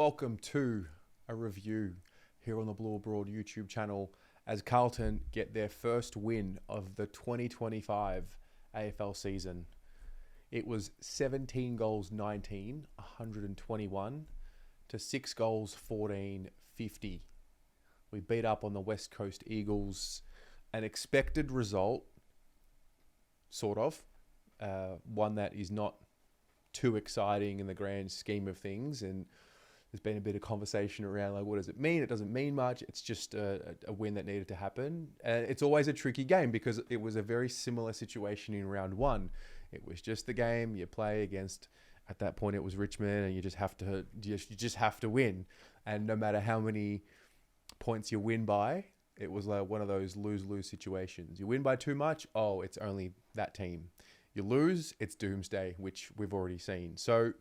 welcome to a review here on the Blue Abroad YouTube channel as Carlton get their first win of the 2025 AFL season. It was 17 goals 19, 121 to 6 goals 14, 50. We beat up on the West Coast Eagles, an expected result, sort of, one that is not too exciting in the grand scheme of things, and there's been a bit of conversation around like, what does it mean? It doesn't mean much. It's just a win that needed to happen. And it's always a tricky game because it was a very similar situation in round one. It was just the game you play against. At that point, it was Richmond, and you just have to win. And no matter how many points you win by, it was like one of those lose-lose situations. You win by too much, oh, it's only that team. You lose, it's doomsday, which we've already seen. So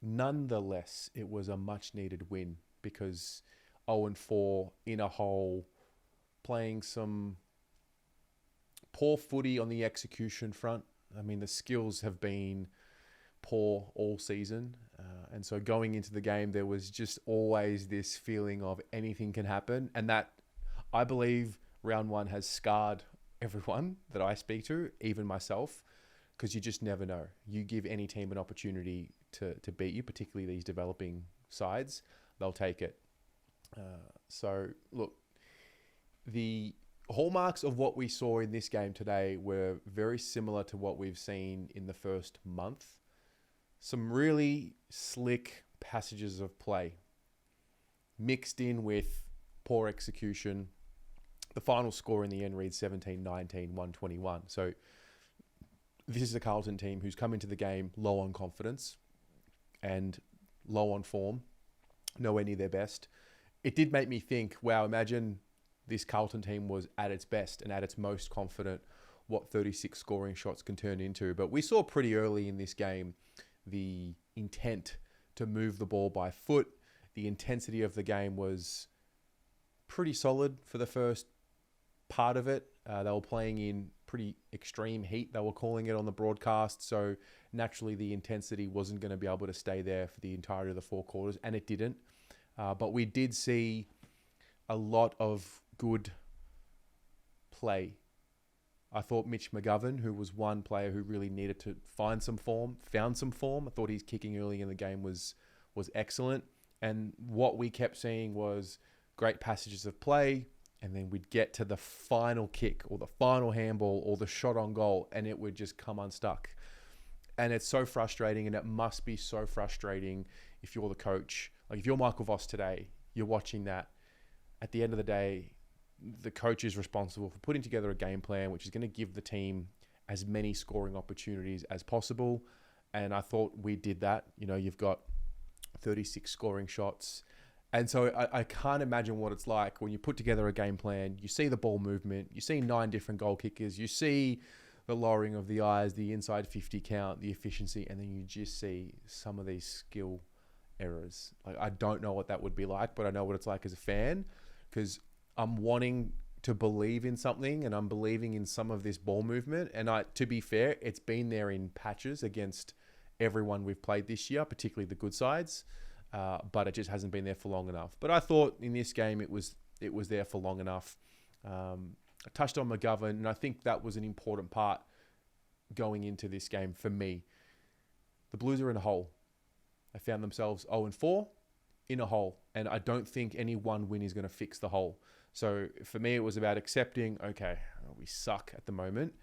nonetheless, it was a much-needed win because 0-4 in a hole, playing some poor footy on the execution front. I mean, the skills have been poor all season. And so going into the game, there was just always this feeling of anything can happen. And that, I believe, round one has scarred everyone that I speak to, even myself, because you just never know. You give any team an opportunity to beat you, particularly these developing sides, they'll take it. So, look, the hallmarks of what we saw in this game today were very similar to what we've seen in the first month. Some really slick passages of play mixed in with poor execution. The final score in the end reads 17-19, 121. So this is a Carlton team who's come into the game low on confidence and low on form, nowhere near their best. It did make me think, wow, imagine this Carlton team was at its best and at its most confident, what 36 scoring shots can turn into. But we saw pretty early in this game the intent to move the ball by foot. The intensity of the game was pretty solid for the first part of it. They were playing in pretty extreme heat, they were calling it on the broadcast. So naturally the intensity wasn't going to be able to stay there for the entirety of the four quarters, and it didn't. But we did see a lot of good play. I thought Mitch McGovern, who was one player who really needed to find some form, found some form. I thought his kicking early in the game was excellent. And what we kept seeing was great passages of play, and then we'd get to the final kick or the final handball or the shot on goal, and it would just come unstuck. And it's so frustrating, and it must be so frustrating if you're the coach. Like if you're Michael Voss today, you're watching that. At the end of the day, the coach is responsible for putting together a game plan which is going to give the team as many scoring opportunities as possible. And I thought we did that. You know, you've got 36 scoring shots. And so I can't imagine what it's like when you put together a game plan, you see the ball movement, you see 9 different goal kickers, you see the lowering of the eyes, the inside 50 count, the efficiency, and then you just see some of these skill errors. Like, I don't know what that would be like, but I know what it's like as a fan, because I'm wanting to believe in something, and I'm believing in some of this ball movement. And to be fair, it's been there in patches against everyone we've played this year, particularly the good sides. But it just hasn't been there for long enough. But I thought in this game it was there for long enough. I touched on McGovern, and I think that was an important part going into this game for me. The Blues are in a hole. They found themselves 0-4 in a hole, and I don't think any one win is going to fix the hole. So for me, it was about accepting, okay, we suck at the moment,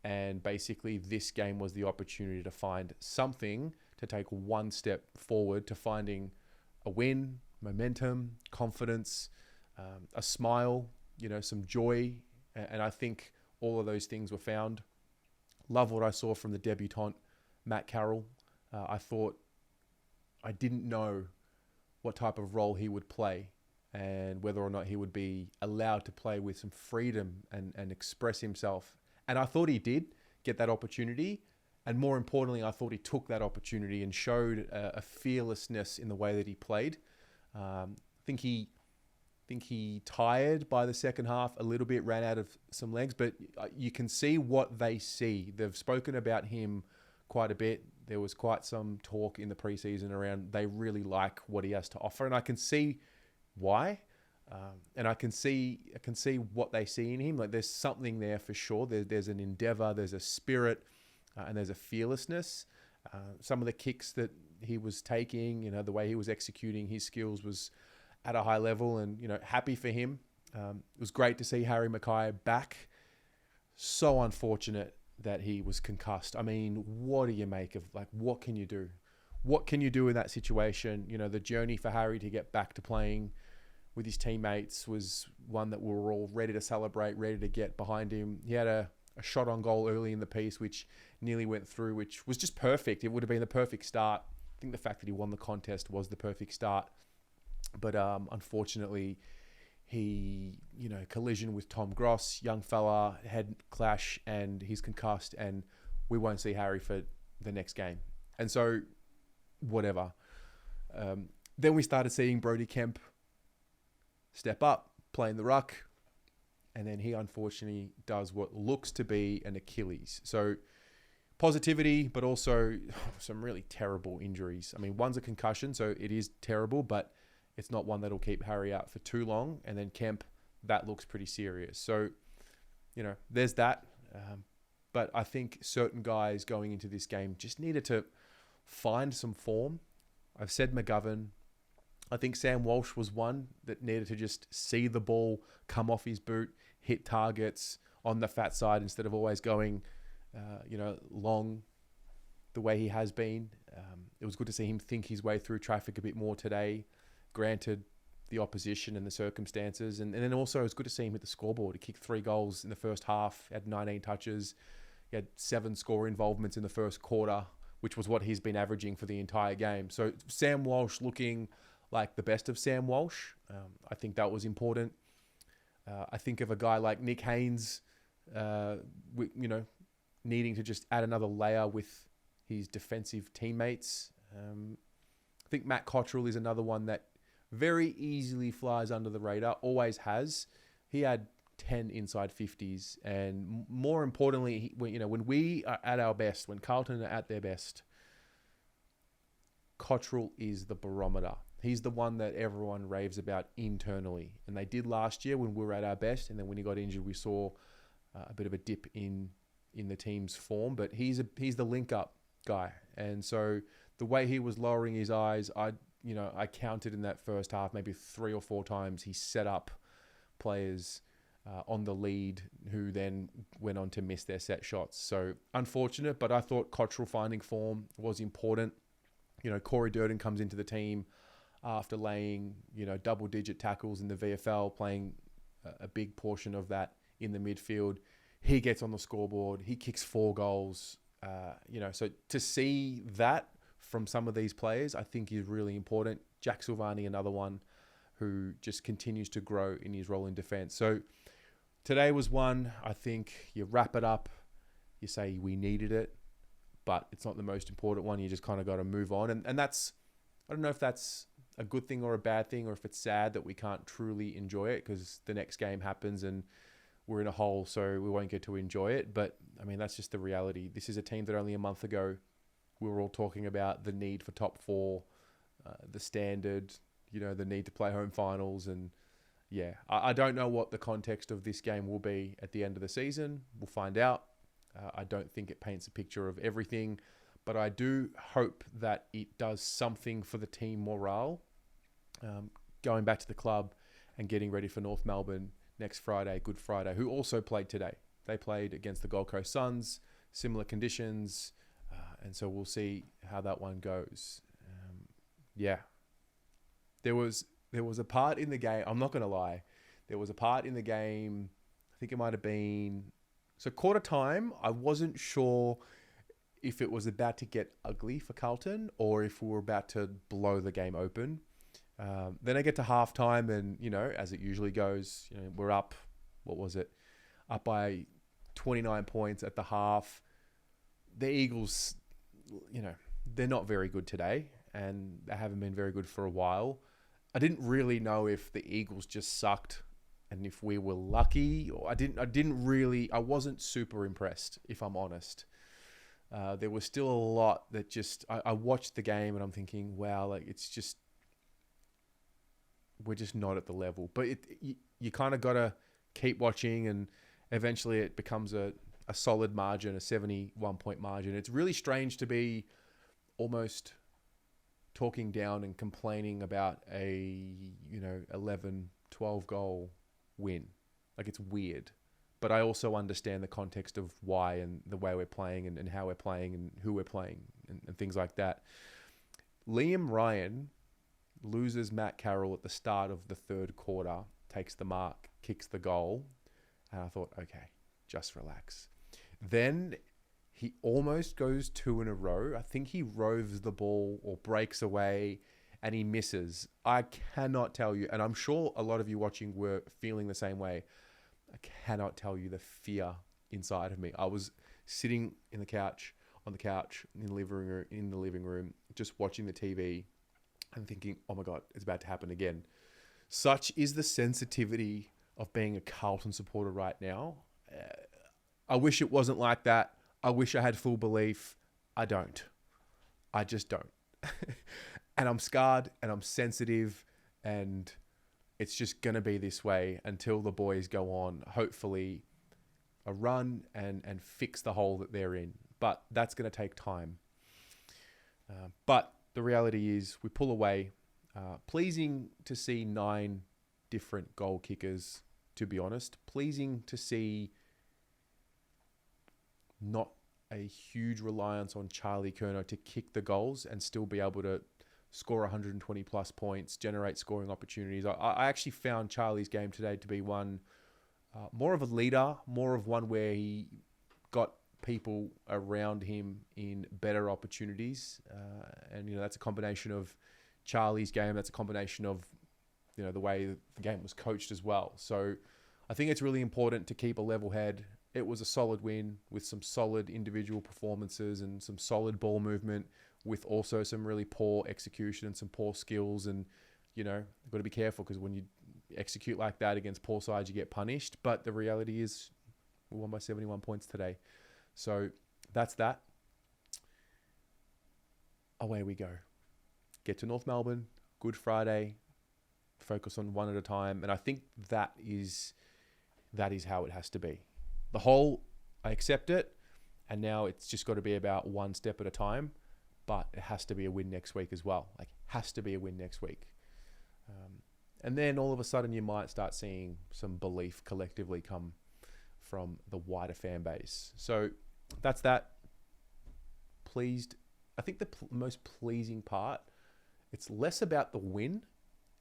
and basically this game was the opportunity to find something to take one step forward to finding a win, momentum, confidence, a smile, some joy. And I think all of those things were found. Love what I saw from the debutant, Matt Carroll. I didn't know what type of role he would play and whether or not he would be allowed to play with some freedom and express himself. And I thought he did get that opportunity. And more importantly, I thought he took that opportunity and showed a fearlessness in the way that he played. I think he tired by the second half a little bit, ran out of some legs, but you can see what they see. They've spoken about him quite a bit. There was quite some talk in the preseason around they really like what he has to offer, and I can see why. And I can see what they see in him. Like there's something there for sure. There's an endeavor, there's a spirit, and there's a fearlessness. Some of the kicks that he was taking, the way he was executing his skills was at a high level, and happy for him. It was great to see Harry Mackay back. So unfortunate that he was concussed. I mean, what do you make of, what can you do? What can you do in that situation? The journey for Harry to get back to playing with his teammates was one that we were all ready to celebrate, ready to get behind him. He had a shot on goal early in the piece, which nearly went through, which was just perfect. It would have been the perfect start. I think the fact that he won the contest was the perfect start. But unfortunately, he, collision with Tom Gross, young fella, head clash, and he's concussed, and we won't see Harry for the next game. And so, whatever. Then we started seeing Brodie Kemp step up, playing the ruck, and then he unfortunately does what looks to be an Achilles. So positivity, but also some really terrible injuries. I mean, one's a concussion, so it is terrible, but it's not one that'll keep Harry out for too long. And then Kemp, that looks pretty serious. So, there's that. But I think certain guys going into this game just needed to find some form. I've said McGovern. I think Sam Walsh was one that needed to just see the ball come off his boot, hit targets on the fat side instead of always going, long the way he has been. It was good to see him think his way through traffic a bit more today, granted the opposition and the circumstances. And then also it was good to see him hit the scoreboard. He kicked 3 goals in the first half, had 19 touches. He had 7 score involvements in the first quarter, which was what he's been averaging for the entire game. So Sam Walsh looking like the best of Sam Walsh. I think that was important. I think of a guy like Nick Haynes, needing to just add another layer with his defensive teammates. I think Matt Cottrell is another one that very easily flies under the radar, always has. He had 10 inside 50s, and more importantly, when we are at our best, when Carlton are at their best, Cottrell is the barometer. He's the one that everyone raves about internally. And they did last year when we were at our best. And then when he got injured, we saw a bit of a dip in the team's form. But he's the link-up guy. And so the way he was lowering his eyes, I counted in that first half maybe 3 or 4 times he set up players on the lead who then went on to miss their set shots. So unfortunate, but I thought Cottrell finding form was important. Corey Durden comes into the team after laying, double-digit tackles in the VFL, playing a big portion of that in the midfield. He gets on the scoreboard. He kicks 4 goals. So to see that from some of these players, I think is really important. Jack Silvani, another one who just continues to grow in his role in defence. So today was one, I think you wrap it up, you say we needed it, but it's not the most important one. You just kind of got to move on. And that's, I don't know if that's a good thing or a bad thing, or if it's sad that we can't truly enjoy it because the next game happens and we're in a hole, so we won't get to enjoy it. But I mean, that's just the reality. This is a team that only a month ago we were all talking about the need for top 4, the standard, the need to play home finals. And yeah, I don't know what the context of this game will be at the end of the season. We'll find out. I don't think it paints a picture of everything, but I do hope that it does something for the team morale. Going back to the club and getting ready for North Melbourne next Friday, Good Friday, who also played today. They played against the Gold Coast Suns, similar conditions, and so we'll see how that one goes. There was a part in the game, I'm not going to lie, there was a part in the game, I think it might have been, so quarter time, I wasn't sure if it was about to get ugly for Carlton or if we were about to blow the game open. Then I get to halftime and, as it usually goes, we're up, up by 29 points at the half. The Eagles, they're not very good today and they haven't been very good for a while. I didn't really know if the Eagles just sucked and if we were lucky, or I wasn't super impressed, if I'm honest. There was still a lot that just I watched the game and I'm thinking, wow, like it's just we're just not at the level. But you kind of got to keep watching, and eventually it becomes a solid margin, a 71-point margin. It's really strange to be almost talking down and complaining about a 11, 12 goal win. Like, it's weird. But I also understand the context of why and the way we're playing and how we're playing and who we're playing and things like that. Liam Ryan loses Matt Carroll at the start of the third quarter, takes the mark, kicks the goal. And I thought, okay, just relax. Then he almost goes 2 in a row. I think he roves the ball or breaks away and he misses. I cannot tell you, and I'm sure a lot of you watching were feeling the same way. I cannot tell you the fear inside of me. I was sitting on the couch in the living room, just watching the TV and thinking, oh my God, it's about to happen again. Such is the sensitivity of being a Carlton supporter right now. I wish it wasn't like that. I wish I had full belief. I don't. I just don't. And I'm scarred and I'm sensitive, and it's just going to be this way until the boys go on, hopefully, a run and fix the hole that they're in. But that's going to take time. But the reality is we pull away. Pleasing to see 9 different goal kickers, to be honest. Pleasing to see not a huge reliance on Charlie Curnow to kick the goals and still be able to score 120 plus points, generate scoring opportunities. I actually found Charlie's game today to be one more of a leader, more of one where he got people around him in better opportunities. And, that's a combination of Charlie's game. That's a combination of, the way the game was coached as well. So I think it's really important to keep a level head. It was a solid win with some solid individual performances and some solid ball movement, with also some really poor execution and some poor skills. And, you've got to be careful, because when you execute like that against poor sides, you get punished. But the reality is we won by 71 points today. So that's that. Away we go. Get to North Melbourne, Good Friday, focus on one at a time. And I think that is how it has to be. The whole, I accept it. And now it's just got to be about one step at a time. But it has to be a win next week as well. Like, has to be a win next week. And then all of a sudden you might start seeing some belief collectively come from the wider fan base. So that's that. Pleased. I think the most pleasing part, it's less about the win,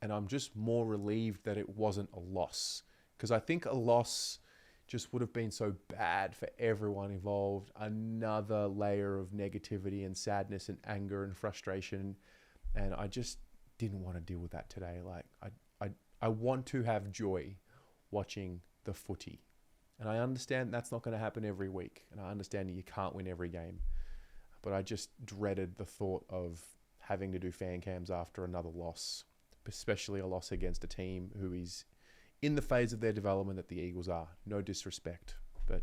and I'm just more relieved that it wasn't a loss. Because I think a loss just would have been so bad for everyone involved. Another layer of negativity and sadness and anger and frustration. And I just didn't want to deal with that today. Like, I want to have joy watching the footy. And I understand that's not going to happen every week. And I understand you can't win every game. But I just dreaded the thought of having to do fan cams after another loss, especially a loss against a team who is in the phase of their development that the Eagles are. No disrespect, but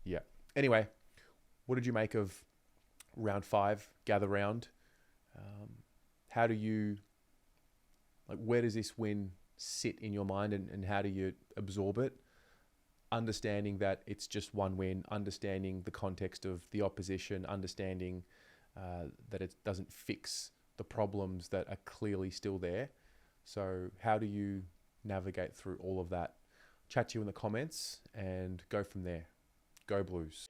yeah. Anyway, what did you make of round 5, gather round? How do you, where does this win sit in your mind, and how do you absorb it? Understanding that it's just one win, understanding the context of the opposition, understanding that it doesn't fix the problems that are clearly still there. So how do you navigate through all of that? Chat to you in the comments and go from there. Go Blues.